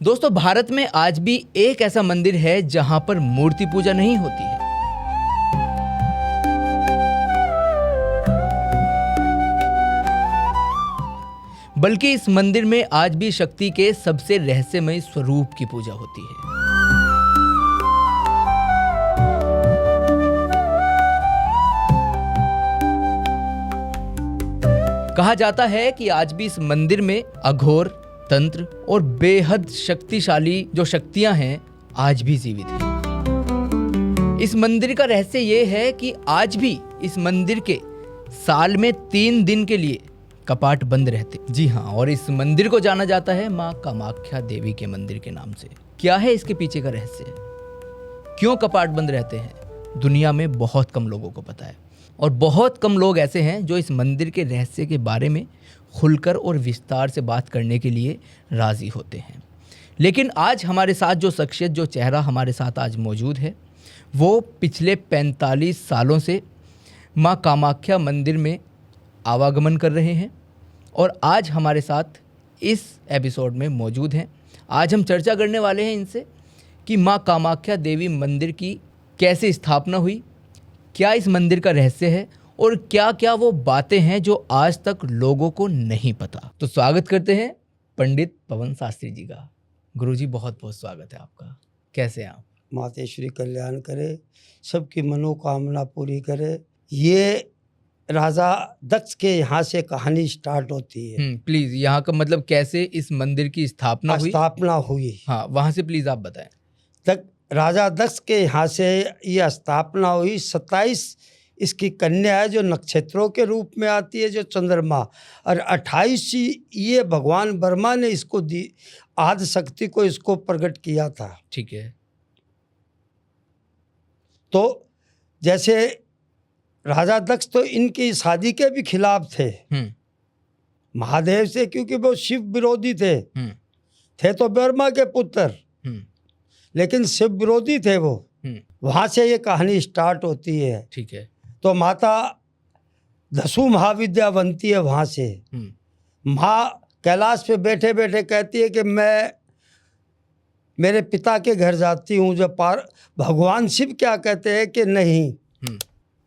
दोस्तों, भारत में आज भी एक ऐसा मंदिर है जहां पर मूर्ति पूजा नहीं होती है। बल्कि इस मंदिर में आज भी शक्ति के सबसे रहस्यमय स्वरूप की पूजा होती है। कहा जाता है कि आज भी इस मंदिर में अघोर, तंत्र और बेहद शक्तिशाली जो शक्तियां हैं आज भी जीवित हैं। इस मंदिर का रहस्य ये है कि आज भी इस मंदिर के साल में 3 दिन के लिए कपाट बंद रहते। जी हाँ, और इस मंदिर को जाना जाता है माँ कामाख्या देवी के मंदिर के नाम से। क्या है इसके पीछे का रहस्य? क्यों कपाट बंद रहते हैं? दुनिया में बहुत कम लोगों को पता है और बहुत कम लोग ऐसे हैं जो इस मंदिर के रहस्य के बारे में खुलकर और विस्तार से बात करने के लिए राज़ी होते हैं। लेकिन आज हमारे साथ जो शख्सियत, जो चेहरा हमारे साथ आज मौजूद है, वो पिछले 45 सालों से माँ कामाख्या मंदिर में आवागमन कर रहे हैं और आज हमारे साथ इस एपिसोड में मौजूद हैं। आज हम चर्चा करने वाले हैं इनसे कि माँ कामाख्या देवी मंदिर की कैसे स्थापना हुई, क्या इस मंदिर का रहस्य है और क्या क्या वो बातें हैं जो आज तक लोगों को नहीं पता। तो स्वागत करते हैं पंडित पवन शास्त्री जी का। गुरुजी, बहुत बहुत स्वागत है आपका। कैसे हैं आप? मातेश्वरी कल्याण करे, सबकी मनोकामना पूरी करे। ये राजा दक्ष के यहाँ से कहानी स्टार्ट होती है। प्लीज, यहाँ का मतलब कैसे इस मंदिर की स्थापना हुई। हाँ, वहाँ से प्लीज आप बताएं। राजा दक्ष के यहाँ से यह स्थापना हुई। 27 इसकी कन्या है जो नक्षत्रों के रूप में आती है, जो चंद्रमा, और 28 ये भगवान ब्रह्मा ने इसको दी, आदि शक्ति को इसको प्रकट किया था। ठीक है। तो जैसे राजा दक्ष तो इनकी शादी के भी खिलाफ थे महादेव से, क्योंकि वो शिव विरोधी थे तो ब्रह्मा के पुत्र, लेकिन शिव विरोधी थे वो। वहां से ये कहानी स्टार्ट होती है। ठीक है। तो माता दसू महाविद्या बनती है वहां से। माँ कैलाश पे बैठे बैठे कहती है कि मैं मेरे पिता के घर जाती हूँ। जब भगवान शिव क्या कहते हैं कि नहीं,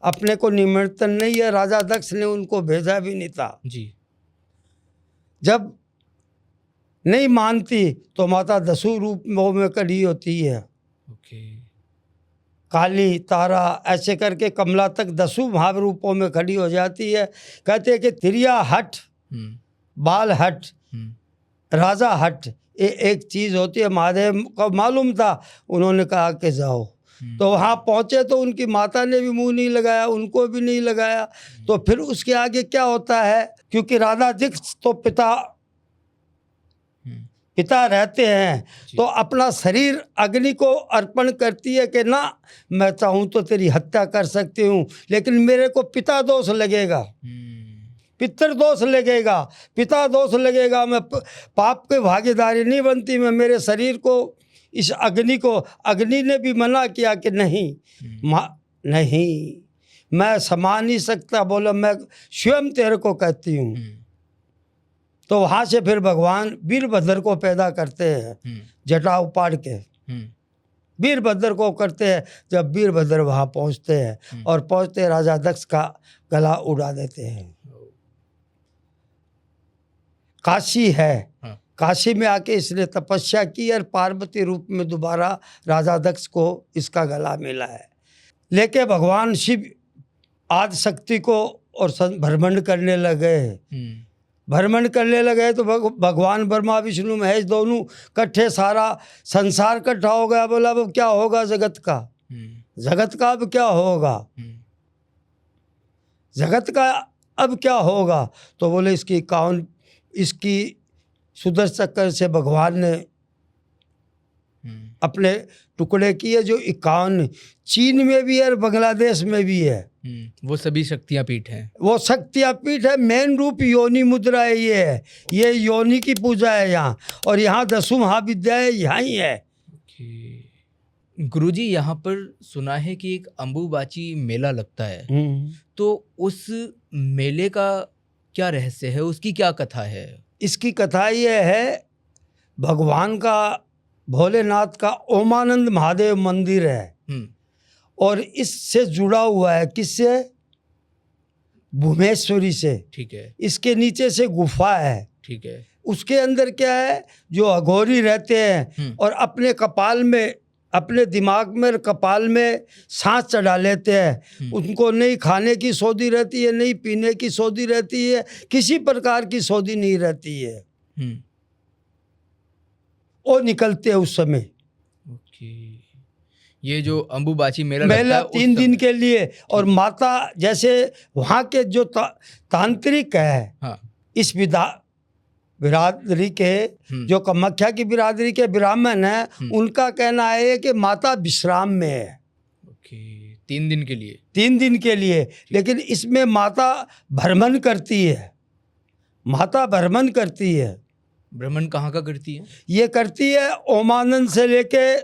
अपने को निमंत्रण नहीं है, राजा दक्ष ने उनको भेजा भी नहीं था जी। जब नहीं मानती तो माता दसू रूप में खड़ी होती है। ओके। काली, तारा, ऐसे करके कमला तक 10 महारूपों में खड़ी हो जाती है। कहते हैं कि तिरिया हट, बाल हट, राजा हट, ये एक चीज़ होती है। महादेव को मालूम था, उन्होंने कहा कि जाओ। तो वहाँ पहुँचे तो उनकी माता ने भी मुंह नहीं लगाया, उनको भी नहीं लगाया। तो फिर उसके आगे क्या होता है, क्योंकि राजा दक्ष तो पिता रहते हैं, तो अपना शरीर अग्नि को अर्पण करती है कि ना, मैं चाहूँ तो तेरी हत्या कर सकती हूँ, लेकिन मेरे को पिता दोष लगेगा, पितृ दोष लगेगा, पिता दोष लगेगा, मैं पाप के भागीदारी नहीं बनती। मैं मेरे शरीर को, इस अग्नि को, अग्नि ने भी मना किया कि नहीं, नहीं, मैं समा नहीं सकता, बोला मैं स्वयं तेरे को कहती हूँ। तो वहाँ से फिर भगवान वीरभद्र को पैदा करते हैं, जटा उपाड़ के वीरभद्र को करते हैं। जब वीरभद्र वहाँ पहुँचते हैं और पहुँचते राजा दक्ष का गला उड़ा देते हैं। काशी है, काशी में आके इसने तपस्या की और पार्वती रूप में दोबारा राजा दक्ष को इसका गला मिला है। लेके भगवान शिव आदि शक्ति को और भ्रमण करने लगे। भ्रमण करने लगे तो भगवान ब्रह्मा विष्णु महेश दोनों इकट्ठे, सारा संसार इकट्ठा हो गया। बोला अब क्या होगा जगत का, जगत का अब क्या होगा, जगत का अब क्या होगा। तो बोले इसकी सुदर्शन चक्र से भगवान ने अपने टुकड़े किए, जो 51 चीन में भी है और बांग्लादेश में भी है। वो सभी शक्तियाँ पीठ हैं। वो शक्तियाँ पीठ है। मेन रूप योनि मुद्रा है, ये है, ये योनि की पूजा है यहाँ, और यहाँ 10 महाविद्याएं यहाँ ही है। गुरुजी, यहाँ पर सुना है कि एक अंबुबाची मेला लगता है, तो उस मेले का क्या रहस्य है, उसकी क्या कथा है? इसकी कथा ये है, भगवान का भोलेनाथ का ओमानंद महादेव मंदिर है और इससे जुड़ा हुआ है, किससे? भुवनेश्वरी से। ठीक है। इसके नीचे से गुफा है। ठीक है। उसके अंदर क्या है, जो अघोरी रहते हैं और अपने कपाल में, अपने दिमाग में और कपाल में सांस चढ़ा लेते हैं। उनको नहीं खाने की सौधी रहती है, नहीं पीने की सौधी रहती है, किसी प्रकार की सौधी नहीं रहती है। वो निकलते हैं उस समय। ओके। ये जो अंबुबाची मेला लगता है 3 दिन के लिए। और माता जैसे वहाँ के जो तांत्रिक है, हाँ। इस बिरादरी के, जो कामाख्या की बिरादरी के ब्राह्मण है, उनका कहना है कि माता विश्राम में है। ओके। 3 दिन के लिए। 3 दिन के लिए। लेकिन इसमें माता भ्रमण करती है। माता भ्रमण करती है। भ्रमण कहाँ का करती है? ये करती है ओमानंद से लेके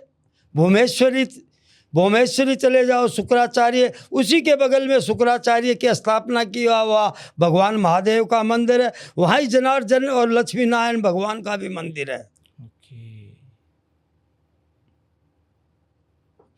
भुवनेश्वरी चले जाओ, शुक्राचार्य, उसी के बगल में शुक्राचार्य की स्थापना किया हुआ भगवान महादेव का मंदिर है। वहाँ ही जनार्दन और लक्ष्मी नारायण भगवान का भी मंदिर है। ओके।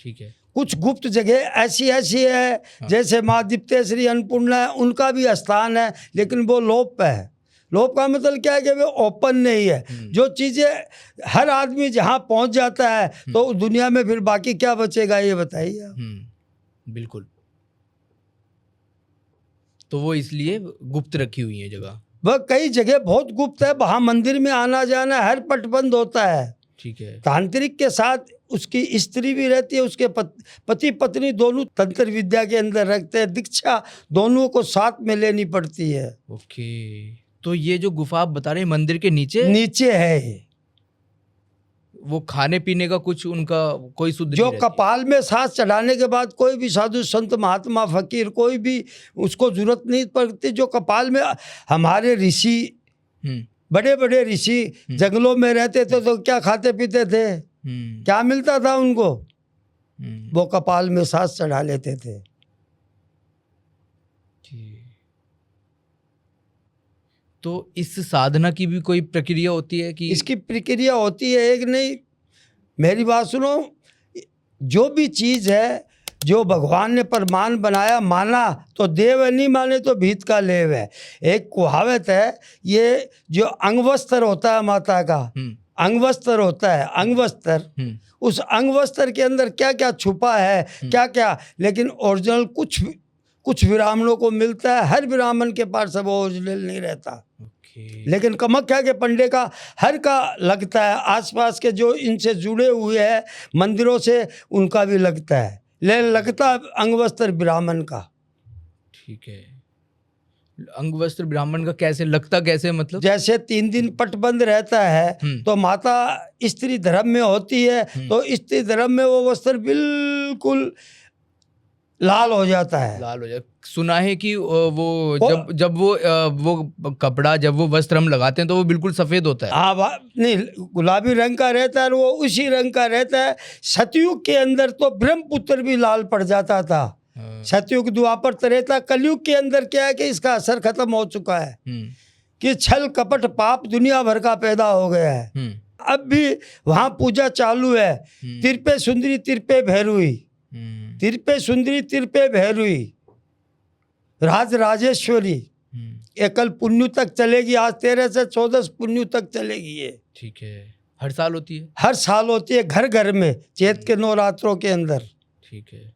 ठीक है। कुछ गुप्त जगह ऐसी है, हाँ। जैसे माँ दीप्तेश्वरी अन्नपूर्णा है, उनका भी स्थान है, लेकिन वो लोप है। लोप का मतलब क्या है कि वो ओपन नहीं है। जो चीज़ें हर आदमी जहाँ पहुँच जाता है तो दुनिया में फिर बाकी क्या बचेगा, ये बताइए। बिल्कुल। तो वो इसलिए गुप्त रखी हुई है जगह। वह कई जगह बहुत गुप्त है, वहाँ मंदिर में आना जाना हर पट बंद होता है। ठीक है। तांत्रिक के साथ उसकी स्त्री भी रहती है, उसके पति पत्नी दोनों तंत्र विद्या के अंदर रखते हैं। दीक्षा दोनों को साथ में लेनी पड़ती है। ओके। तो ये जो गुफा आप बता रहे हैं मंदिर के नीचे है, वो खाने पीने का कुछ उनका कोई शुद्ध जो कपाल में सांस चढ़ाने के बाद कोई भी साधु संत महात्मा फकीर कोई भी उसको जरूरत नहीं पड़ती। जो कपाल में हमारे ऋषि, बड़े बड़े ऋषि जंगलों में रहते थे तो क्या खाते पीते थे, क्या मिलता था उनको? वो कपाल में सांस चढ़ा लेते थे। तो इस साधना की भी कोई प्रक्रिया होती है कि? इसकी प्रक्रिया होती है, एक नहीं। मेरी बात सुनो, जो भी चीज़ है जो भगवान ने प्रमाण बनाया, माना तो देव है, नहीं माने तो भीत का लेव है। एक कहावत है, ये जो अंगवस्त्र होता है माता का, अंगवस्त्र होता है, अंगवस्त्र, उस अंगवस्त्र के अंदर क्या क्या छुपा है, क्या क्या, लेकिन ओरिजिनल कुछ ब्राह्मणों को मिलता है। हर ब्राह्मण के पास सब ओरिजिनल नहीं रहता। लेकिन कामाख्या के पंडे का हर का लगता है। आसपास के जो इनसे जुड़े हुए हैं मंदिरों से, उनका भी लगता है, लेकिन लगता अंगवस्त्र ब्राह्मण का। ठीक है। अंगवस्त्र ब्राह्मण का कैसे लगता, कैसे मतलब? जैसे 3 दिन पट बंद रहता है तो माता स्त्री धर्म में होती है, तो स्त्री धर्म में वो वस्त्र बिल्कुल लाल हो जाता है। लाल हो जाता। सुना है कि वो जब वो कपड़ा, जब वो वस्त्र हम लगाते हैं तो वो बिल्कुल सफेद होता है। हाँ, नहीं, गुलाबी रंग का रहता है, वो उसी रंग का रहता है। सतयुग के अंदर तो ब्रह्मपुत्र भी लाल पड़ जाता था। सतयुग द्वापर त्रेता, कलयुग के अंदर क्या है कि इसका असर खत्म हो चुका है, कि छल कपट पाप दुनिया भर का पैदा हो गया है। अब भी वहाँ पूजा चालू है। तिरपे सुंदरी तिरपे भैरुई, तिरपे सुंदरी तिरपे भैरुई, राज राजेश्वरी, ये कल पुण्य तक चलेगी। आज 13 से 14 पुण्य तक चलेगी ये। ठीक है। हर साल होती है? हर साल होती है, घर घर में, चैत के नवरात्रों के अंदर। ठीक है।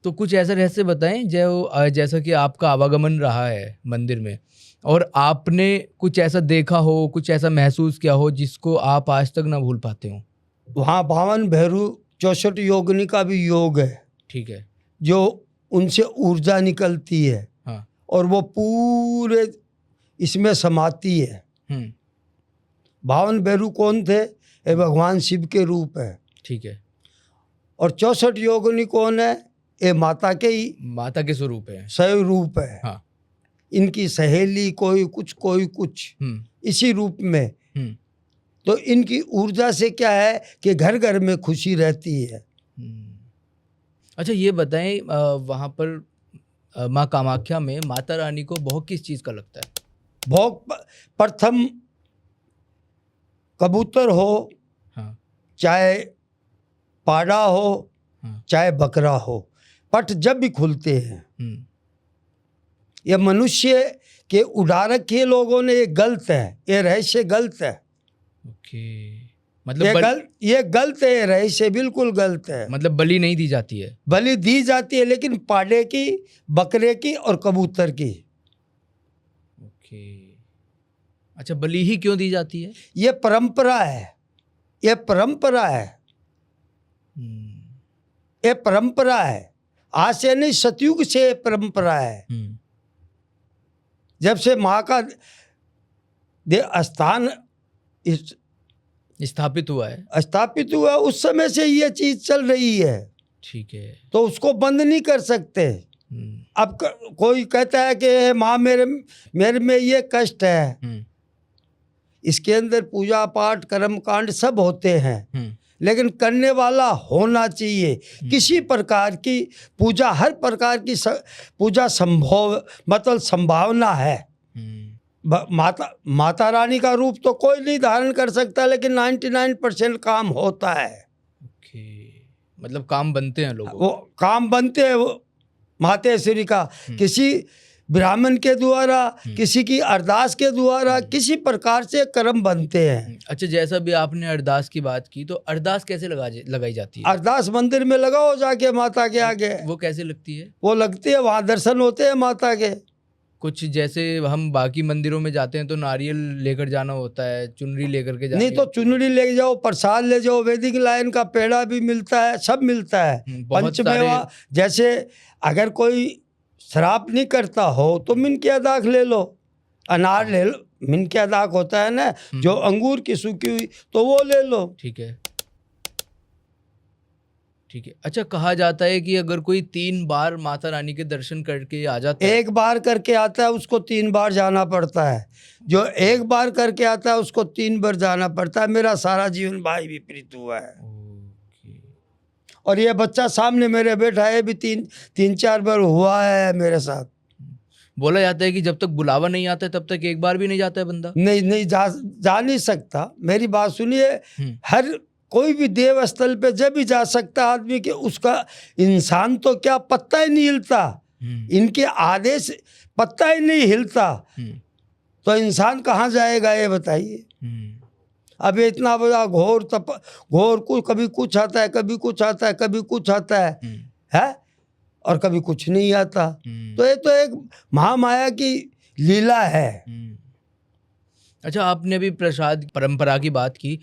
तो कुछ ऐसा रहस्य बताएं जैसा कि आपका आवागमन रहा है मंदिर में और आपने कुछ ऐसा देखा हो, कुछ ऐसा महसूस किया हो जिसको आप आज तक ना भूल पाते हो। वहाँ 52 भैरू 64 योगिनी का भी योग है। ठीक है। जो उनसे ऊर्जा निकलती है। हाँ। और वो पूरे इसमें समाती है। 52 भैरू कौन थे? ये भगवान शिव के रूप है। ठीक है। और 64 योगिनी कौन है? ये माता के स्वरूप है, स्वरूप है। हाँ। इनकी सहेली कोई कुछ इसी रूप में। तो इनकी ऊर्जा से क्या है कि घर घर में खुशी रहती है। अच्छा, ये बताएं, वहाँ पर माँ कामाख्या में माता रानी को भोग किस चीज़ का लगता है? भोग प्रथम कबूतर हो, हाँ, चाहे पाड़ा हो, हाँ। चाहे बकरा हो, पट जब भी खुलते हैं, ये मनुष्य के उड़ा रखे लोगों ने, ये गलत है, ये रहस्य गलत है। ओके, मतलब ये गलत है, ये रहस्य बिल्कुल गलत है। मतलब बलि नहीं दी जाती है। बलि दी जाती है, लेकिन पाड़े की, बकरे की और कबूतर की। ओके, अच्छा, बलि ही क्यों दी जाती है? ये परंपरा है, ये परंपरा है, ये परंपरा है। आज से नहीं, सतयुग से परंपरा है। जब से माँ का स्थान स्थापित हुआ है, उस समय से ये चीज चल रही है। ठीक है, तो उसको बंद नहीं कर सकते। अब कोई कहता है कि माँ मेरे में ये कष्ट है, इसके अंदर पूजा पाठ कर्म कांड सब होते हैं, लेकिन करने वाला होना चाहिए। किसी प्रकार की पूजा, हर प्रकार की पूजा संभव, मतलब संभावना है। माता रानी का रूप तो कोई नहीं धारण कर सकता, लेकिन 99% काम होता है। ओके, मतलब काम बनते हैं लोगों, वो काम बनते हैं, वो मातेश्वरी का किसी ब्राह्मण के द्वारा, किसी की अरदास के द्वारा, किसी प्रकार से कर्म बनते हैं। अच्छा, जैसा भी आपने अरदास की बात की, तो अरदास कैसे लगाई जाती है? अरदास मंदिर में लगाओ जाके माता के आगे। वो कैसे लगती है? वो लगती है, वहाँ दर्शन होते हैं माता के। कुछ जैसे हम बाकी मंदिरों में जाते हैं तो नारियल लेकर जाना होता है, चुनरी लेकर के जाना। नहीं तो चुनरी ले जाओ, प्रसाद ले जाओ, वैदिक लाइन का पेड़ा भी मिलता है, सब मिलता है। पंचमेवा, जैसे अगर कोई श्राप नहीं करता हो तो मिनके दाख ले लो, अनार ले लो, मिनके दाख होता है ना, जो अंगूर की सूखी हुई, तो वो ले लो। ठीक है, ठीक है। अच्छा, कहा जाता है कि अगर कोई 3 बार माता रानी के दर्शन करके आ जाता है, 1 बार करके आता है उसको 3 बार जाना पड़ता है, जो 1 बार करके आता है उसको 3 बार जाना पड़ता है। मेरा सारा जीवन भाई विपरीत हुआ है। और ये बच्चा सामने मेरे बैठा है, भी 3-4 बार हुआ है मेरे साथ। बोला जाता है कि जब तक बुलावा नहीं आता है तब तक 1 बार भी नहीं जाता है बंदा। नहीं जा नहीं सकता। मेरी बात सुनिए, हर कोई भी देव स्थल पे जब भी जा सकता आदमी, के उसका इंसान तो क्या पत्ता ही नहीं हिलता, इनके आदेश पत्ता ही नहीं हिलता, तो इंसान कहाँ जाएगा ये बताइए। अब इतना बड़ा घोर कभी कुछ आता है, कभी कुछ आता है, कभी कुछ आता है और कभी कुछ नहीं आता। तो ये तो एक महामाया की लीला है। अच्छा, आपने अभी प्रसाद परंपरा की बात की,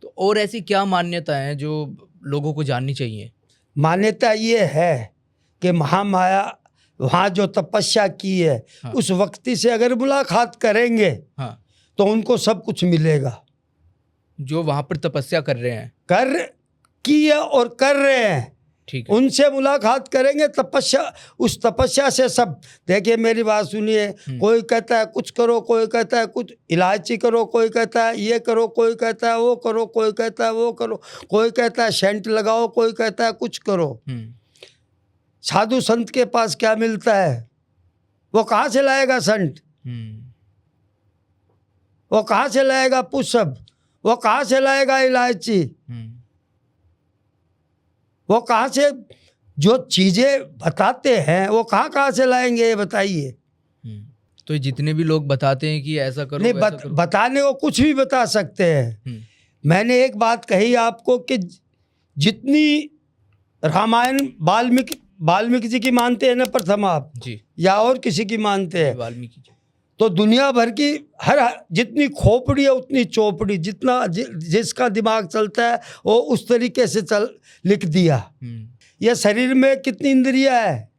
तो और ऐसी क्या मान्यता है जो लोगों को जाननी चाहिए? मान्यता ये है कि महामाया वहाँ जो तपस्या की है, हाँ, उस व्यक्ति से अगर मुलाकात करेंगे, हाँ, तो उनको सब कुछ मिलेगा। जो वहाँ पर तपस्या कर रहे हैं, की है और कर रहे हैं, ठीक है, उनसे मुलाकात करेंगे, उस तपस्या से सब। देखिए मेरी बात सुनिए, कोई कहता है कुछ करो, कोई कहता है कुछ इलायची करो, कोई कहता है ये करो, कोई कहता है वो करो, कोई कहता है वो करो, कोई कहता है सेंट लगाओ, कोई कहता है कुछ करो। साधु संत के पास क्या मिलता है? वो कहाँ से लाएगा सेंट? वो कहाँ से लाएगा पुष्प? वो कहाँ से लाएगा इलायची? वो कहाँ से, जो चीजें बताते हैं वो कहाँ से लाएंगे ये बताइए। तो जितने भी लोग बताते हैं कि ऐसा करो, नहीं, बताने को कुछ भी बता सकते हैं। मैंने एक बात कही आपको कि जितनी रामायण वाल्मीकि जी की मानते हैं ना प्रथम आप जी, या और किसी की मानते हैं? वाल्मीकि जी। तो दुनिया भर की जितनी खोपड़ी है उतनी चौपड़ी, जिसका दिमाग चलता है वो उस तरीके से लिख दिया। ये शरीर में कितनी इंद्रियां है?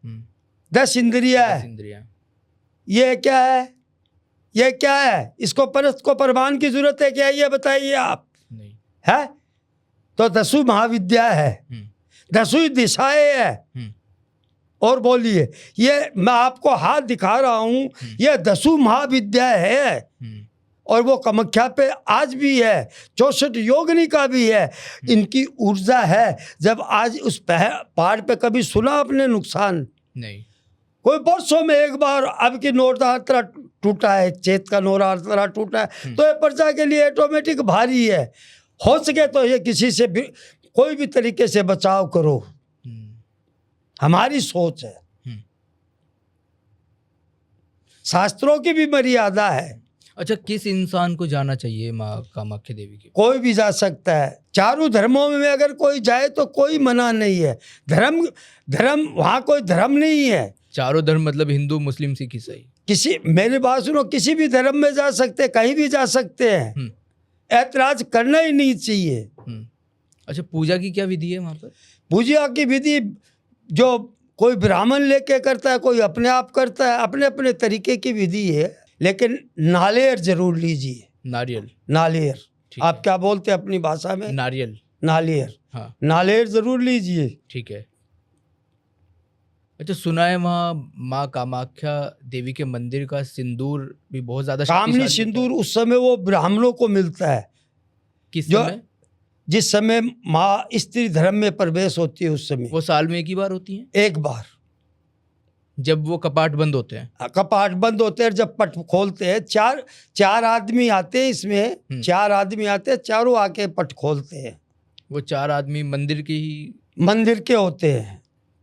10 इंद्रियां है। ये क्या है? ये क्या है? इसको प्रमाण की जरूरत है क्या? ये बताइए आप। नहीं है तो 10 महाविद्या है, 10 दिशाएं है। और बोलिए, ये मैं आपको हाथ दिखा रहा हूँ, ये 10 महाविद्या है और वो कामाख्या पे आज भी है, 64 योगिनी का भी है, इनकी ऊर्जा है। जब आज उस पहाड़ पे कभी सुना आपने नुकसान? नहीं। कोई वर्षों में एक बार अब की नवरात्रा टूटा है, चैत का नवरात्रा टूटा है, तो ये प्रजा के लिए ऑटोमेटिक भारी है। हो सके तो ये किसी से भी कोई भी तरीके से बचाव करो, हमारी सोच है। शास्त्रों की भी मर्यादा है। अच्छा, किस इंसान को जाना चाहिए माँ कामाख्या देवी के? कोई भी जा सकता है। चारों धर्मों में अगर कोई जाए तो कोई मना नहीं है। धर्म वहाँ कोई धर्म नहीं है। चारों धर्म मतलब हिंदू, मुस्लिम, सिख, ईसाई? किसी, मेरी बात सुनो, किसी भी धर्म में जा सकते, कहीं भी जा सकते हैं। ऐतराज करना ही नहीं चाहिए। अच्छा, पूजा की क्या विधि है वहाँ पर? पूजा की विधि जो कोई ब्राह्मण लेके करता है, कोई अपने आप करता है, अपने अपने तरीके की विधि है। लेकिन नारियल जरूर लीजिए। नारियल आप क्या बोलते हैं अपनी भाषा में? नारियल। हाँ, नारियल जरूर लीजिए। ठीक है। अच्छा, सुना है वहाँ माँ कामाख्या देवी के मंदिर का सिंदूर भी बहुत ज्यादा कामनी सिंदूर उस समय वो ब्राह्मणों को मिलता है। किस समय? जिस समय माँ स्त्री धर्म में प्रवेश होती है उस समय। वो साल में एक ही बार होती है? एक बार, जब वो कपाट बंद होते हैं। कपाट बंद होते हैं, जब पट खोलते हैं, चार आदमी आते हैं इसमें। 4 आदमी आते हैं, चारों आके पट खोलते हैं। वो 4 आदमी मंदिर के होते हैं।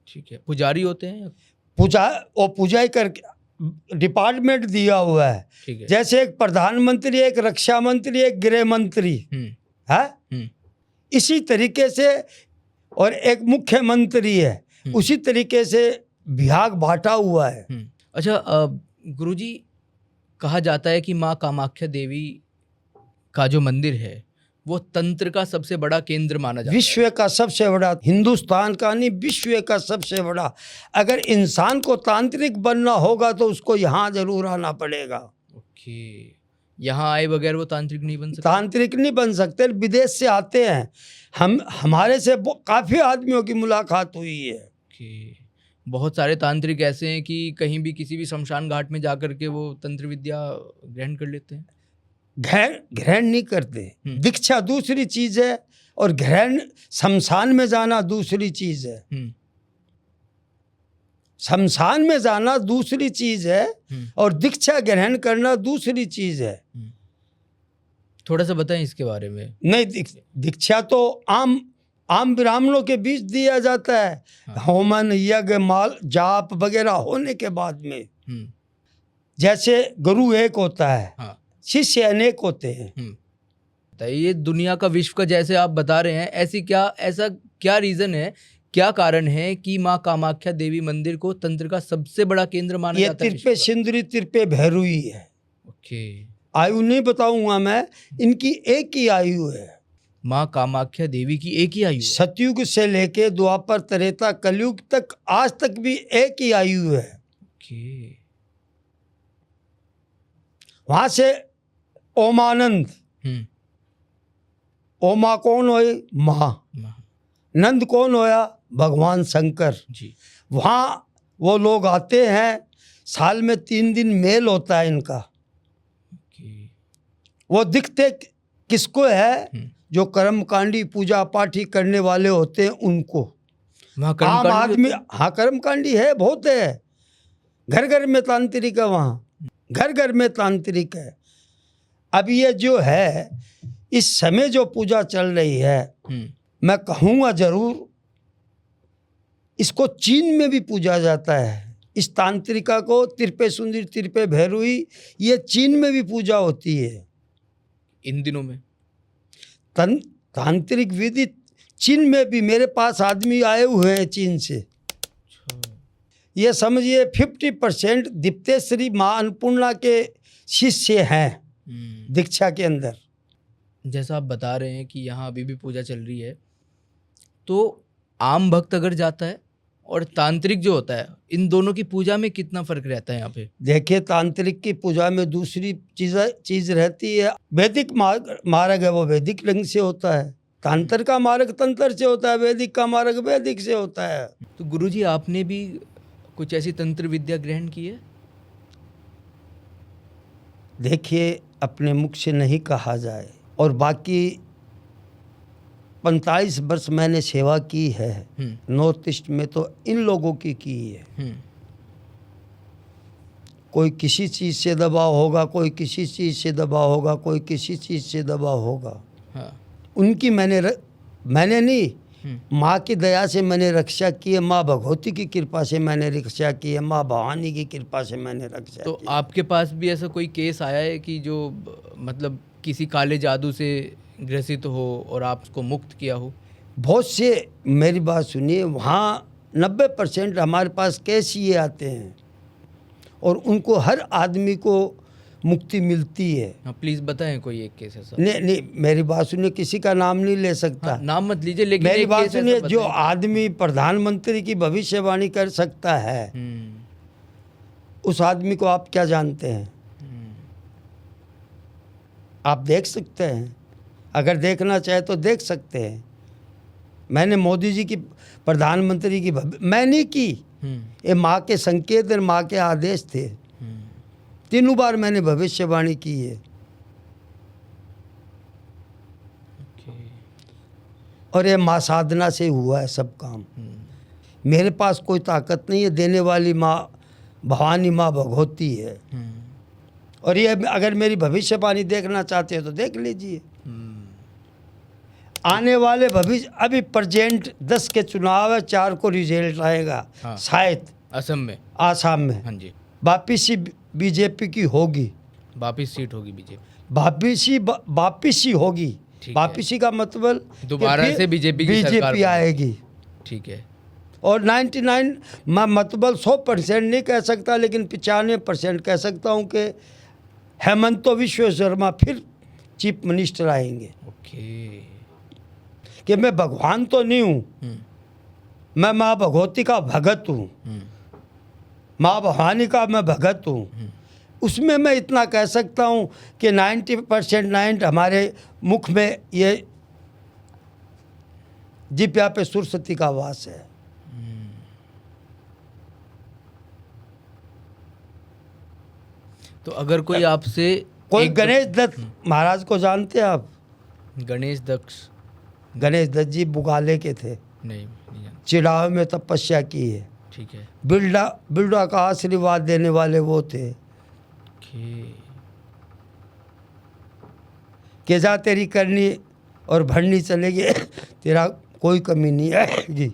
ठीक है। पुजारी होते हैं? पूजा ही करके डिपार्टमेंट दिया हुआ है। ठीक है। जैसे एक प्रधानमंत्री, एक रक्षा मंत्री, एक गृह मंत्री है, इसी तरीके से, और एक मुख्यमंत्री है, उसी तरीके से विभाग बांटा हुआ है। अच्छा, गुरुजी, कहा जाता है कि माँ कामाख्या देवी का जो मंदिर है वो तंत्र का सबसे बड़ा केंद्र माना जाता है। विश्व का सबसे बड़ा, हिंदुस्तान का नहीं, विश्व का सबसे बड़ा। अगर इंसान को तांत्रिक बनना होगा तो उसको यहाँ जरूर आना पड़ेगा। ओके। यहाँ आए बगैर वो तांत्रिक नहीं बन सकते? तांत्रिक नहीं बन सकते, विदेश से आते हैं। हमारे से काफ़ी आदमियों की मुलाकात हुई है। ओके। बहुत सारे तांत्रिक ऐसे हैं कि कहीं भी किसी भी शमशान घाट में जाकर के वो तंत्र विद्या ग्रहण कर लेते हैं। ग्रहण नहीं करते। दीक्षा दूसरी चीज है और ग्रहण, शमशान में जाना दूसरी चीज है। शमशान में जाना दूसरी चीज है और दीक्षा ग्रहण करना दूसरी चीज है। थोड़ा सा बताएं इसके बारे में। नहीं, दीक्षा तो आम ब्राह्मणों के बीच दिया जाता है। हाँ। होमन, यज्ञ, माल, जाप वगैरह होने के बाद में। जैसे गुरु एक होता है। हाँ। शिष्य अनेक होते हैं। तो ये दुनिया का, विश्व का जैसे आप बता रहे हैं, ऐसा क्या रीजन है, क्या कारण है कि माँ कामाख्या देवी मंदिर को तंत्र का सबसे बड़ा केंद्र माना जाता है? तिरपे सिंदरी, तिरपे भैरुई है। ओके। आयु नहीं बताऊंगा मैं, इनकी एक ही आयु है। माँ कामाख्या देवी की एक ही आयु है? सतयुग से लेके द्वापर, त्रेता, कलयुग तक, आज तक भी एक ही आयु है। ओके। वहां से ओमानंद, ओमा कौन होए? माँ। नंद कौन होया? भगवान शंकर जी। वहाँ वो लोग आते हैं, साल में 3 दिन मेल होता है इनका। वो दिखते किसको है? जो कर्मकांडी, पूजा पाठी करने वाले होते हैं उनको। आम आदमी, हाँ, कर्मकांडी है, बहुत है। घर घर में तांत्रिक है, वहाँ घर घर में तांत्रिक है। अब ये जो है, इस समय जो पूजा चल रही है, मैं कहूँगा जरूर, इसको चीन में भी पूजा जाता है। इस तांत्रिका को, तिरपे सुंदरी, तिरपे भैरुई, ये चीन में भी पूजा होती है इन दिनों में। तांत्रिक विधि चीन में भी, मेरे पास आदमी आए हुए हैं चीन से। ये समझिए 50% दीप्तेश्वरी माँ अन्नपूर्णा के शिष्य हैं दीक्षा के अंदर। जैसा आप बता रहे हैं कि यहाँ अभी भी पूजा चल रही है, तो आम भक्त अगर जाता है और तांत्रिक जो होता है, इन दोनों की पूजा में कितना फर्क रहता है यहाँ पे? देखिए, तांत्रिक की पूजा में दूसरी चीज रहती है। वैदिक मार्ग है, वो वैदिक ढंग से होता है। तंत्र का मार्ग तंत्र से होता है, वैदिक का मार्ग वैदिक से होता है। तो गुरुजी, आपने भी कुछ ऐसी तंत्र विद्या ग्रहण की है? देखिए, अपने मुख से नहीं कहा जाए, और बाकी 45 वर्ष मैंने सेवा की है नॉर्थ ईस्ट में, तो इन लोगों की है। कोई किसी चीज़ से दबाव होगा, कोई किसी चीज़ से दबाव होगा, कोई किसी चीज़ से दबाव होगा। हाँ। उनकी मैंने नहीं, माँ की दया से मैंने रक्षा की है, माँ भगवती की कृपा से मैंने रक्षा की है, माँ भवानी की कृपा से मैंने रक्षा तो की। आपके पास भी ऐसा कोई केस आया है कि जो मतलब किसी काले जादू से ग्रसित हो और आप उसको मुक्त किया हो? बहुत से, मेरी बात सुनिए, वहाँ 90% हमारे पास केस ये आते हैं और उनको हर आदमी को मुक्ति मिलती है। हाँ, प्लीज बताएं कोई एक केस ऐसा। नहीं नहीं, मेरी बात सुनिए, किसी का नाम नहीं ले सकता। हाँ, नाम मत लीजिए, लेकिन मेरी एक बात केस ऐसा सुनिए, जो बताएं। आदमी प्रधानमंत्री की भविष्यवाणी कर सकता है, उस आदमी को आप क्या जानते हैं? आप देख सकते हैं, अगर देखना चाहे तो देख सकते हैं। मैंने मोदी जी की प्रधानमंत्री की मैं नहीं की, ये माँ के संकेत और माँ के आदेश थे। 3 बार मैंने भविष्यवाणी की है। और ये माँ साधना से हुआ है सब काम। मेरे पास कोई ताकत नहीं है, देने वाली माँ भवानी माँ भगवती है। और ये अगर मेरी भविष्यवाणी देखना चाहते हो तो देख लीजिए। आने वाले भविष्य, अभी प्रेजेंट 10 के चुनाव है, 4 को रिजल्ट आएगा। हाँ। शायद असम में, आसाम में हाँ जी, वापिसी बीजेपी की होगी, वापिस सीट होगी बीजेपी। वापिसी होगी। ठीक है। वापिसी का मतलब दोबारा कि से बीजेपी की सरकार बीजेपी बनेगी। आएगी। ठीक है। और 99 मैं मतलब 100% नहीं कह सकता, लेकिन 95% कह सकता हूँ कि हेमंत विश्व शर्मा फिर चीफ मिनिस्टर आएंगे। ओके। कि मैं भगवान तो नहीं हूँ, मैं माँ भगवती का भगत हूँ, माँ भवानी का मैं भगत हूँ। उसमें मैं इतना कह सकता हूँ कि 90% हमारे मुख में ये जिप्या पे सरस्वती का वास है। तो अगर कोई आपसे कोई एक गणेश दत्त महाराज को जानते हैं आप? गणेश दक्ष? गणेश दत्त जी बुगाले के थे, नहीं जानता। चिड़ाव में तपस्या की है। ठीक है। बिरला का आशीर्वाद देने वाले वो थे कि जा तेरी करनी और भरनी चलेगी, तेरा कोई कमी नहीं आएगी।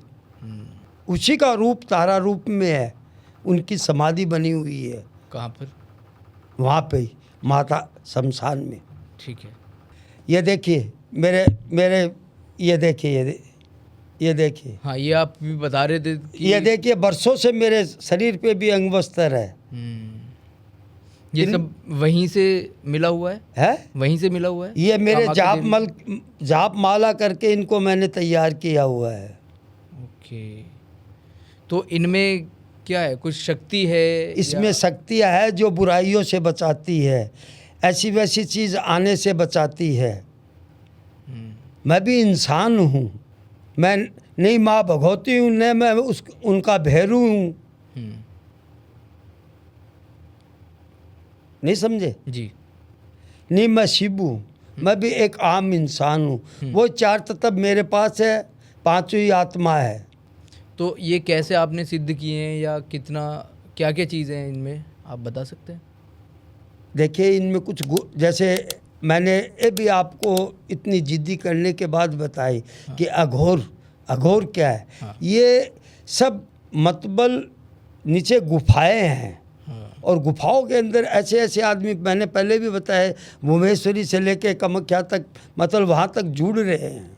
उसी का रूप तारा रूप में है, उनकी समाधि बनी हुई है। कहाँ पर? वहाँ पे ही माता शमशान में। ठीक है। ये देखिए मेरे ये देखिए, ये देखिए। हाँ, ये आप भी बता रहे थे कि ये देखिए, बरसों से मेरे शरीर पे भी अंगवस्त्र है। ये सब वहीं से मिला हुआ है? वहीं से मिला हुआ है? ये मेरे कामा के जाप माला करके इनको मैंने तैयार किया हुआ है। ओके। तो इनमें क्या है, कुछ शक्ति है? इसमें शक्तियाँ है जो बुराइयों से बचाती है, ऐसी वैसी चीज़ आने से बचाती है। मैं भी इंसान हूँ, मैं नहीं माँ भगवती हूँ, न मैं उनका भैरू हूँ। नहीं समझे जी? नहीं, मैं शिव हूँ, मैं भी एक आम इंसान हूँ। वो 4 तत्व मेरे पास है, 5वीं आत्मा है। तो ये कैसे आपने सिद्ध किए हैं, या कितना, क्या क्या चीज़ें हैं इनमें, आप बता सकते हैं? देखिए, इनमें कुछ जैसे मैंने ये भी आपको इतनी जिद्दी करने के बाद बताई। हाँ। कि अघोर क्या है। हाँ। ये सब मतलब नीचे गुफाएं हैं। हाँ। और गुफाओं के अंदर ऐसे ऐसे आदमी, मैंने पहले भी बताया, भुवनेश्वरी से लेके कामाख्या तक, मतलब वहाँ तक जुड़ रहे हैं।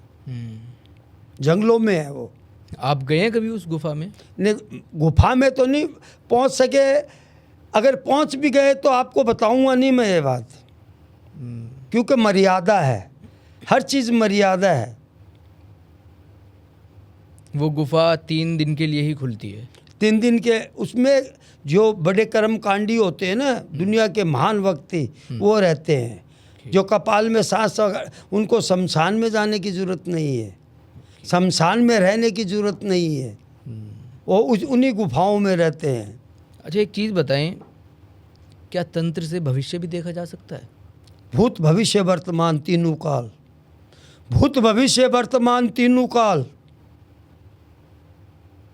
जंगलों में है वो। आप गए हैं कभी उस गुफा में? नहीं, गुफा में तो नहीं पहुँच सके। अगर पहुँच भी गए तो आपको बताऊँगा नहीं मैं ये बात, क्योंकि मर्यादा है, हर चीज़ मर्यादा है। वो गुफा 3 दिन के लिए ही खुलती है? 3 दिन के, उसमें जो बड़े कर्मकांडी होते हैं ना, दुनिया के महान व्यक्ति, वो रहते हैं। जो कपाल में सांस, उनको शमशान में जाने की ज़रूरत नहीं है, शमशान में रहने की ज़रूरत नहीं है, वो उन्हीं गुफाओं में रहते हैं। अच्छा, एक चीज़ बताएं, क्या तंत्र से भविष्य भी देखा जा सकता है? भूत भविष्य वर्तमान तीनों काल, भूत भविष्य वर्तमान तीनों काल।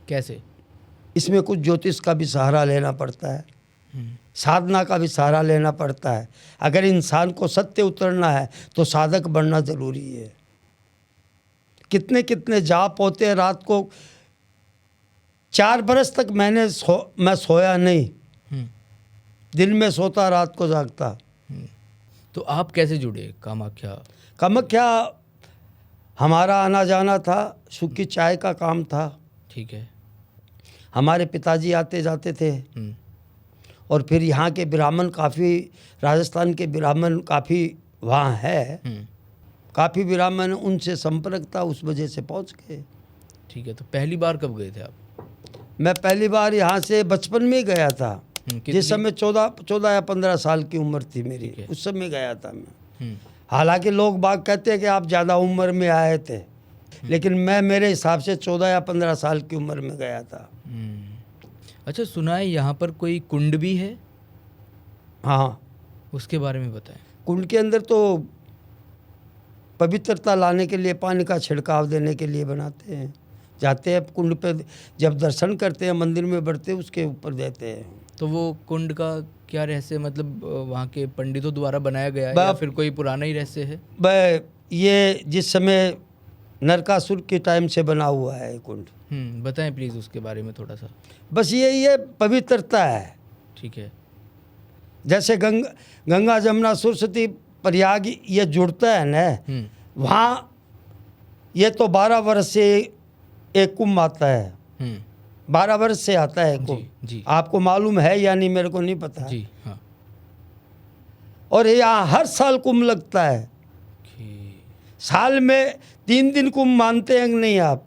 कैसे? इसमें कुछ ज्योतिष का भी सहारा लेना पड़ता है, साधना का भी सहारा लेना पड़ता है। अगर इंसान को सत्य उतरना है तो साधक बनना ज़रूरी है। कितने कितने जाप होते हैं रात को। 4 बरस तक मैं सोया नहीं, हम्म, दिन में सोता रात को जागता। तो आप कैसे जुड़े कामाख्या? कामाख्या हमारा आना जाना था, सूखी चाय का काम था। ठीक है। हमारे पिताजी आते जाते थे, और फिर यहाँ के ब्राह्मण काफ़ी, राजस्थान के ब्राह्मण काफ़ी वहाँ है, काफ़ी ब्राह्मण, उनसे संपर्क था, उस वजह से पहुँच गए। ठीक है। तो पहली बार कब गए थे आप? मैं पहली बार यहाँ से बचपन में ही गया था, कितनी? जिस समय 14 या 15 साल की उम्र थी मेरी, ठीक है। उस समय गया था मैं। हम्म, हालांकि लोग बाग कहते हैं कि आप ज़्यादा उम्र में आए थे, लेकिन मैं मेरे हिसाब से 14 या 15 साल की उम्र में गया था। अच्छा, सुना है यहाँ पर कोई कुंड भी है? हाँ, उसके बारे में बताएं। कुंड के अंदर तो पवित्रता लाने के लिए, पानी का छिड़काव देने के लिए बनाते हैं। जाते हैं कुंड पे, जब दर्शन करते हैं मंदिर में बढ़ते, उसके ऊपर देते हैं। तो वो कुंड का क्या रहस्य, मतलब वहाँ के पंडितों द्वारा बनाया गया है या फिर कोई पुराना ही रहस्य है? वह ये जिस समय नरकासुर के टाइम से बना हुआ है कुंड। बताएं प्लीज़ उसके बारे में थोड़ा सा। बस ये पवित्रता है। ठीक है। जैसे गंगा जमुना सरस्वती प्रयाग ये जुड़ता है ना, वहाँ ये तो 12 वर्ष से एक कुंभ आता है। 12 वर्ष से आता है कुंभ। जी। आपको मालूम है या नहीं, मेरे को नहीं पता। जी हाँ। और यहाँ हर साल कुंभ लगता है। साल में 3 दिन कुंभ मानते हैं कि नहीं आप?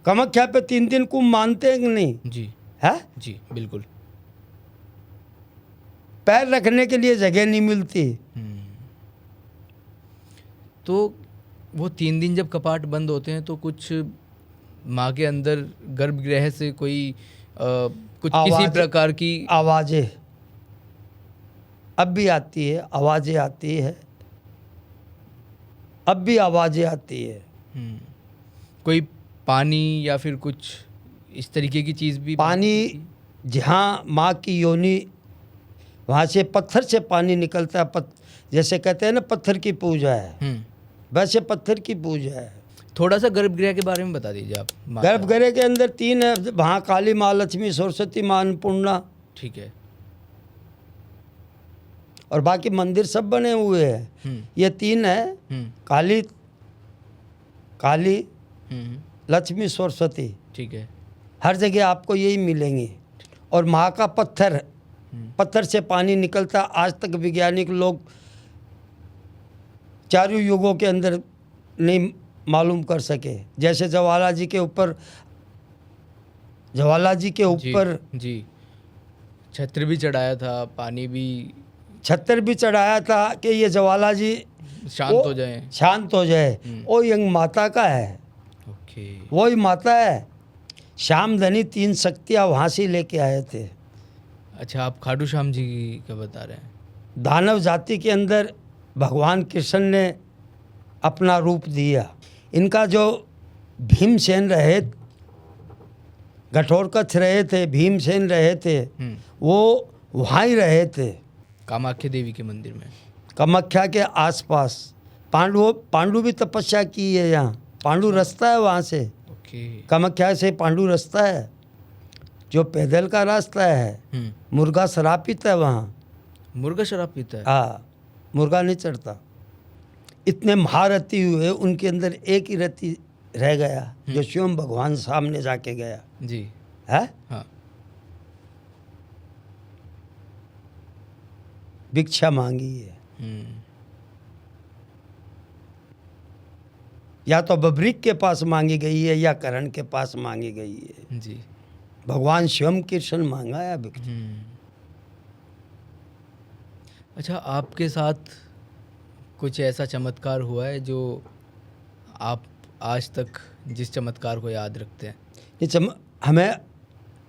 कामाख्या पे 3 दिन कुंभ मानते हैं कि नहीं? जी है जी, बिल्कुल। पैर रखने के लिए जगह नहीं मिलती। तो वो 3 दिन जब कपाट बंद होते हैं तो कुछ माँ के अंदर गर्भगृह से कोई कुछ किसी प्रकार की आवाज़ें अब भी आती है, आवाज़ें आती है, अब भी आवाज़ें आती है। कोई पानी या फिर कुछ इस तरीके की चीज़ भी? पानी, जहाँ माँ की योनि, वहाँ से पत्थर से पानी निकलता है। जैसे कहते हैं ना, पत्थर की पूजा है, वैसे पत्थर की पूजा है। थोड़ा सा गर्भगृह के बारे में बता दीजिए आप। गर्भगृह के अंदर 3 है, वहाँ काली माँ, लक्ष्मी, सरस्वती माँ, अन्नपूर्णा। ठीक है। और बाकी मंदिर सब बने हुए हैं। ये 3 है, काली, लक्ष्मी, सरस्वती। ठीक है। हर जगह आपको यही मिलेंगे। और माँ का पत्थर से पानी निकलता। आज तक वैज्ञानिक लोग 4 युगों के अंदर नहीं मालूम कर सके। जैसे ज्वाला जी के ऊपर जी छत्र भी चढ़ाया था, पानी भी, छत्र भी चढ़ाया था कि ये ज्वाला जी शांत हो जाए। वो यंग माता का है। ओके। वही माता है। श्यामधनी 3 शक्तियाँ वहाँ से लेके आए थे। अच्छा, आप खाटू श्याम जी का बता रहे हैं? दानव जाति के अंदर भगवान कृष्ण ने अपना रूप दिया। इनका जो भीमसेन रहे, घटोत्कच रहे थे, भीमसेन रहे थे, वो वहाँ ही रहे थे, कामाख्या देवी के मंदिर में, कामाख्या के आसपास। पांडु भी तपस्या की है यहाँ। पांडु रास्ता है वहाँ से। कामाख्या से पांडु रास्ता है, जो पैदल का रास्ता है। मुर्गा शराब पीता है वहाँ। मुर्गा शराब पीता है? हाँ, मुर्गा नहीं चढ़ता। इतने महारथी हुए, उनके अंदर एक ही रति रह गया, जो स्वयं भगवान सामने जाके गया। जी है। हाँ। भिक्षा मांगी है। या तो बब्रिक के पास मांगी गई है या करण के पास मांगी गई है। जी। भगवान स्वयं कृष्ण मांगा है भिक्षा। अच्छा, आपके साथ कुछ ऐसा चमत्कार हुआ है जो आप आज तक जिस चमत्कार को याद रखते हैं? ये हमें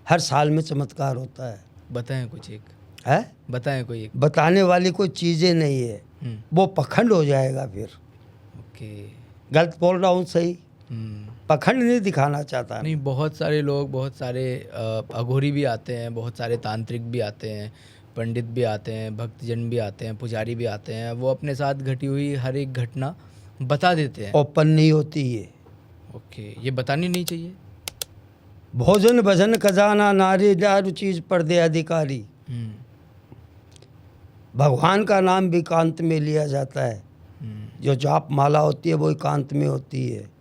हर साल में चमत्कार होता है। बताएं कुछ एक। है? बताएं कोई एक। बताने वाली कोई चीज़ें नहीं है, वो पखंड हो जाएगा फिर। ओके। गलत बोल रहा हूँ? सही। पखंड नहीं दिखाना चाहता। नहीं, बहुत सारे लोग, बहुत सारे अघोरी भी आते हैं, बहुत सारे तांत्रिक भी आते हैं, पंडित भी आते हैं, भक्तजन भी आते हैं, पुजारी भी आते हैं। वो अपने साथ घटी हुई हर एक घटना बता देते हैं। ओपन नहीं होती ये। ओके, ये बतानी नहीं चाहिए। भोजन भजन खजाना नारी दारू चीज पर्दे अधिकारी। हम्म, भगवान का नाम भी एकांत में लिया जाता है। जो जाप माला होती है वो एकांत में होती है।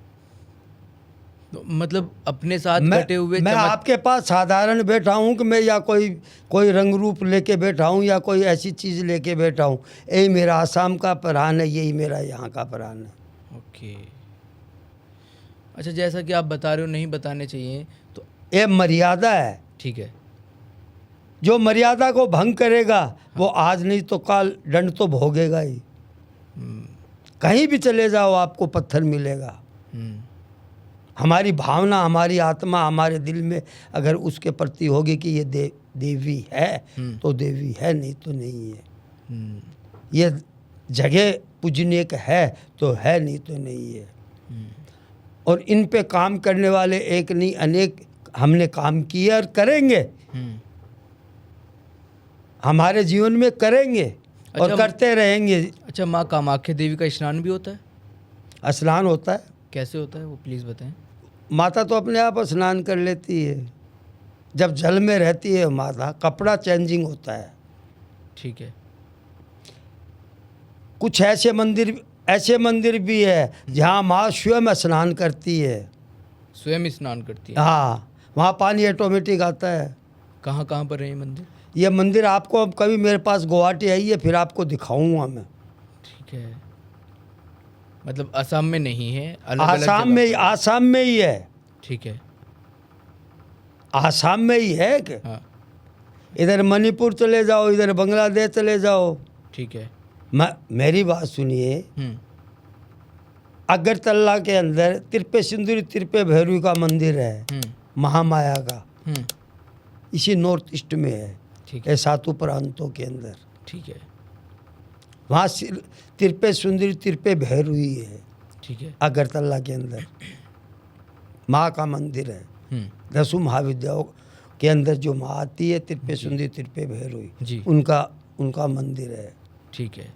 तो मतलब अपने साथ मैं कटे हुए मैं आपके पास साधारण बैठा हूँ कि मैं या कोई रंग रूप लेके बैठा हूँ या कोई ऐसी चीज़ लेके बैठा हूँ। यही मेरा आसाम का प्राण है, यही मेरा यहाँ का प्राण है। ओके, अच्छा, जैसा कि आप बता रहे हो नहीं बताने चाहिए, तो ये मर्यादा है। ठीक है। जो मर्यादा को भंग करेगा वो आज नहीं तो कल दंड तो भोगेगा ही। कहीं भी चले जाओ आपको पत्थर मिलेगा। हम्म, हमारी भावना, हमारी आत्मा, हमारे दिल में अगर उसके प्रति होगी कि ये देवी है तो देवी है, नहीं तो नहीं है। हम्म, ये जगह पूजनीय है तो है, नहीं तो नहीं है। और इन पे काम करने वाले एक नहीं अनेक हमने काम किए और करेंगे, हम्म। हमारे जीवन में करेंगे और अच्छा, करते रहेंगे। अच्छा, माँ कामाख्या देवी का स्नान भी होता है? स्नान होता है। कैसे होता है वो प्लीज़ बताएं। माता तो अपने आप स्नान कर लेती है। जब जल में रहती है माता, कपड़ा चेंजिंग होता है। ठीक है। कुछ ऐसे मंदिर भी है जहाँ माँ स्वयं स्नान करती है। स्वयं स्नान करती है? हाँ, वहाँ पानी ऑटोमेटिक आता है। कहाँ कहाँ पर है ये मंदिर? ये मंदिर आपको अब कभी मेरे पास गुवाहाटी आई है फिर आपको दिखाऊंगा मैं। ठीक है, मतलब असम में नहीं है, अलग अलग आसाम में ही है। ठीक है। आसाम में ही है कि हाँ, इधर मणिपुर चले जाओ, इधर बांग्लादेश चले जाओ। ठीक है। मेरी बात सुनिए। हम्म, अगरतला के अंदर तिरपे सिंदूरी तिरपे भैरवी का मंदिर है, हम्म, महामाया का। हम्म। इसी नॉर्थ ईस्ट में है, ठीक है। ये सातों प्रांतों के अंदर। ठीक है। वहाँ तिरपे सुंदरी तिरपे भैरवी है, ठीक है। अगरतला के अंदर माँ का मंदिर है। हम्म, 10 महाविद्यालयों के अंदर जो माँ आती है तिरपे सुंदरी तिरपे भैरवी, जी। उनका मंदिर है। ठीक है।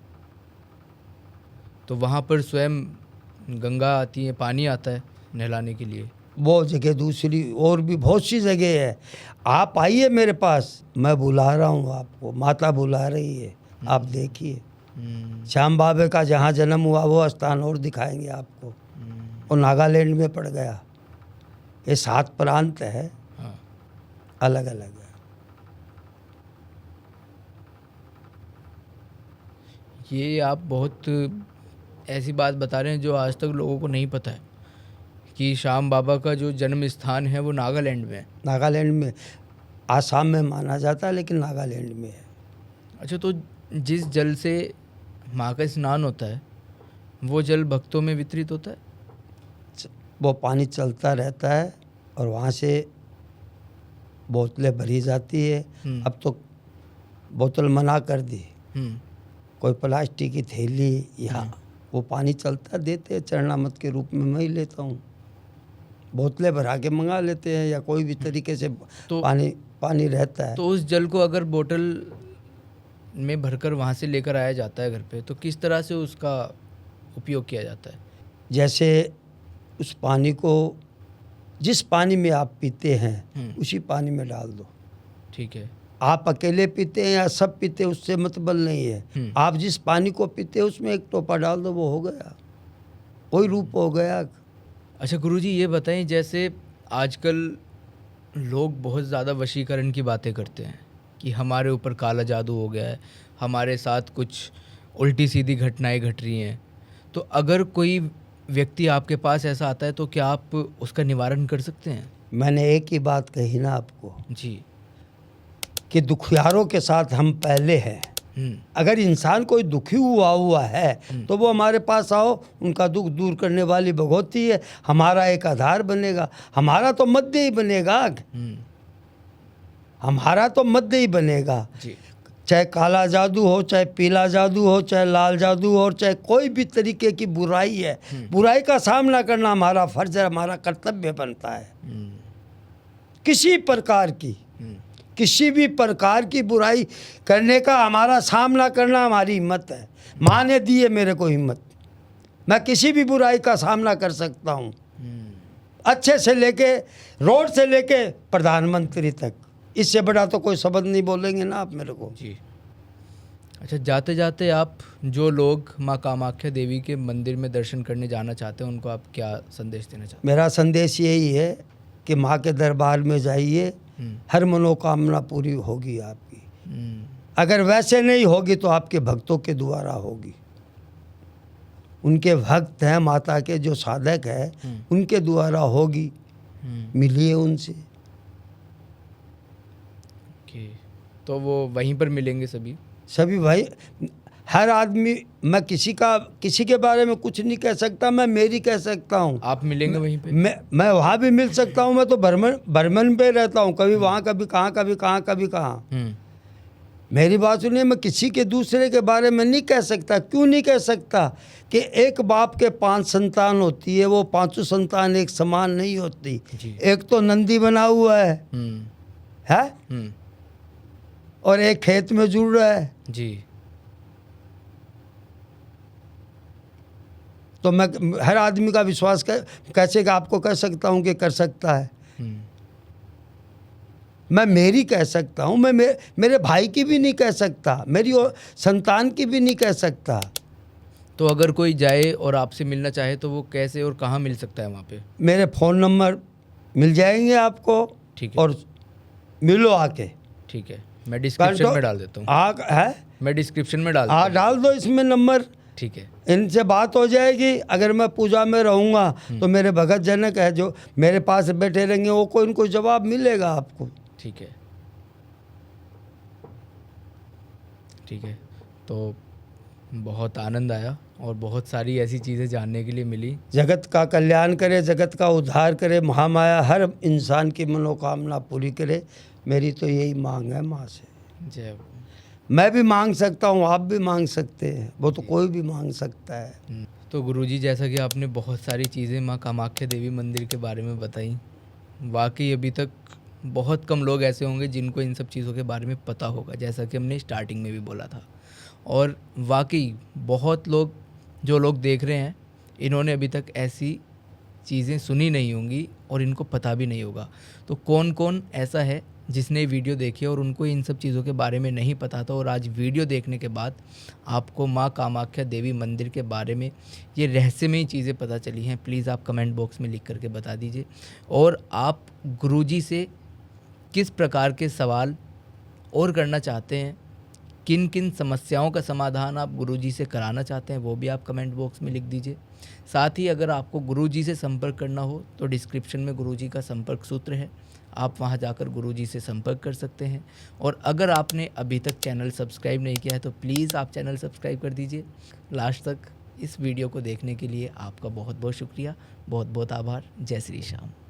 तो वहाँ पर स्वयं गंगा आती है, पानी आता है नहलाने के लिए? वो जगह दूसरी और भी बहुत सी जगह है। आप आइए मेरे पास, मैं बुला रहा हूँ आपको, माता बुला रही है, आप देखिए। श्याम बाबे का जहाँ जन्म हुआ वो स्थान और दिखाएंगे आपको। और नागालैंड में पड़ गया। ये 7 प्रांत है, हाँ। अलग अलग है। ये आप बहुत ऐसी बात बता रहे हैं जो आज तक लोगों को नहीं पता है कि श्याम बाबा का जो जन्म स्थान है वो नागालैंड में है। नागालैंड में, आसाम में माना जाता है लेकिन नागालैंड में है। अच्छा, तो जिस जल से माँ का स्नान होता है वो जल भक्तों में वितरित होता है? वो पानी चलता रहता है और वहाँ से बोतलें भरी जाती है। अब तो बोतल मना कर दी, कोई प्लास्टिक की थैली या वो पानी चलता देते हैं चरणामत के रूप में। मैं ही लेता हूँ, बोतलें भरा के मंगा लेते हैं या कोई भी तरीके से तो पानी रहता है। तो उस जल को अगर बोतल में भरकर वहाँ से लेकर आया जाता है घर पे, तो किस तरह से उसका उपयोग किया जाता है? जैसे उस पानी को जिस पानी में आप पीते हैं उसी पानी में डाल दो। ठीक है। आप अकेले पीते हैं या सब पीते हैं उससे मतलब नहीं है। आप जिस पानी को पीते हैं उसमें एक टोपा डाल दो, वो हो गया, कोई रूप हो गया। अच्छा गुरुजी, ये बताएं, जैसे आजकल लोग बहुत ज़्यादा वशीकरण की बातें करते हैं कि हमारे ऊपर काला जादू हो गया है, हमारे साथ कुछ उल्टी सीधी घटनाएं घट रही हैं, तो अगर कोई व्यक्ति आपके पास ऐसा आता है तो क्या आप उसका निवारण कर सकते हैं? मैंने एक ही बात कही ना आपको जी, कि दुखियारों के साथ हम पहले हैं। अगर इंसान कोई दुखी हुआ है तो वो हमारे पास आओ, उनका दुख दूर करने वाली भगवती है, हमारा एक आधार बनेगा। हमारा तो मध्य ही बनेगा, हमारा तो मध्य ही बनेगा। जी। चाहे काला जादू हो, चाहे पीला जादू हो, चाहे लाल जादू हो, चाहे कोई भी तरीके की बुराई है, बुराई का सामना करना हमारा फर्ज है, हमारा कर्तव्य बनता है। किसी भी प्रकार की बुराई करने का हमारा सामना करना हमारी हिम्मत है। माँ ने दी है मेरे को हिम्मत, मैं किसी भी बुराई का सामना कर सकता हूँ, हम्म, अच्छे से लेके रोड से लेके प्रधानमंत्री तक। इससे बड़ा तो कोई शब्द नहीं बोलेंगे ना आप मेरे को। जी। अच्छा, जाते जाते आप जो लोग माँ कामाख्या देवी के मंदिर में दर्शन करने जाना चाहते हैं उनको आप क्या संदेश देना चाहते मेरा संदेश यही है कि माँ के दरबार में जाइए, हैं? हर मनोकामना पूरी होगी आपकी। हम्म, अगर वैसे नहीं होगी तो आपके भक्तों के द्वारा होगी। उनके भक्त हैं माता के, जो साधक है उनके द्वारा होगी। मिलिए उनसे। ओके, तो वो वहीं पर मिलेंगे सभी? सभी भाई, हर आदमी, मैं किसी के बारे में कुछ नहीं कह सकता, मैं मेरी कह सकता हूँ। आप मिलेंगे वहीं पे? मैं वहाँ भी मिल सकता हूँ। मैं तो भ्रमण पे रहता हूँ, कभी वहाँ कभी कहाँ, कभी कहाँ कभी कहाँ। मेरी बात सुनिए, मैं किसी के दूसरे के बारे में नहीं कह सकता। क्यों नहीं कह सकता? कि एक बाप के 5 संतान होती है, वो 5 संतान एक समान नहीं होती। जी। एक तो नंदी बना हुआ है और एक खेत में जुड़ रहा है। जी। तो मैं हर आदमी का विश्वास कैसे आपको कह सकता हूँ कि कर सकता है? मैं मेरी कह सकता हूँ, मैं मेरे भाई की भी नहीं कह सकता, मेरी संतान की भी नहीं कह सकता। तो अगर कोई जाए और आपसे मिलना चाहे तो वो कैसे और कहाँ मिल सकता है वहाँ पे? मेरे फ़ोन नंबर मिल जाएंगे आपको। ठीक है। और मिलो आके। ठीक है, मैं डिस्क्रिप्शन में डाल देता हूँ। है, मैं डिस्क्रिप्शन में डाल देता हूँ। डाल दो इसमें नंबर। ठीक है। इनसे बात हो जाएगी। अगर मैं पूजा में रहूँगा तो मेरे भगत जनक है जो मेरे पास बैठे रहेंगे, वो कोई इनको जवाब मिलेगा आपको। ठीक है। ठीक है, तो बहुत आनंद आया और बहुत सारी ऐसी चीज़ें जानने के लिए मिली। जगत का कल्याण करे, जगत का उद्धार करे, महामाया हर इंसान की मनोकामना पूरी करे। मेरी तो यही मांग है माँ से। जय। मैं भी मांग सकता हूँ, आप भी मांग सकते हैं, वो तो कोई भी मांग सकता है। तो गुरुजी, जैसा कि आपने बहुत सारी चीज़ें माँ कामाख्या देवी मंदिर के बारे में बताई, वाकई अभी तक बहुत कम लोग ऐसे होंगे जिनको इन सब चीज़ों के बारे में पता होगा, जैसा कि हमने स्टार्टिंग में भी बोला था। और वाकई बहुत लोग, जो लोग देख रहे हैं, इन्होंने अभी तक ऐसी चीज़ें सुनी नहीं होंगी और इनको पता भी नहीं होगा। तो कौन कौन ऐसा है जिसने वीडियो देखी और उनको इन सब चीज़ों के बारे में नहीं पता था, और आज वीडियो देखने के बाद आपको माँ कामाख्या देवी मंदिर के बारे में ये रहस्यमयी चीज़ें पता चली हैं, प्लीज़ आप कमेंट बॉक्स में लिख करके बता दीजिए। और आप गुरुजी से किस प्रकार के सवाल और करना चाहते हैं, किन किन समस्याओं का समाधान आप गुरुजी से कराना चाहते हैं, वो भी आप कमेंट बॉक्स में लिख दीजिए। साथ ही अगर आपको गुरुजी से संपर्क करना हो तो डिस्क्रिप्शन में गुरुजी का संपर्क सूत्र है, आप वहां जाकर गुरुजी से संपर्क कर सकते हैं। और अगर आपने अभी तक चैनल सब्सक्राइब नहीं किया है तो प्लीज़ आप चैनल सब्सक्राइब कर दीजिए। लास्ट तक इस वीडियो को देखने के लिए आपका बहुत बहुत शुक्रिया, बहुत बहुत आभार। जय श्री श्याम।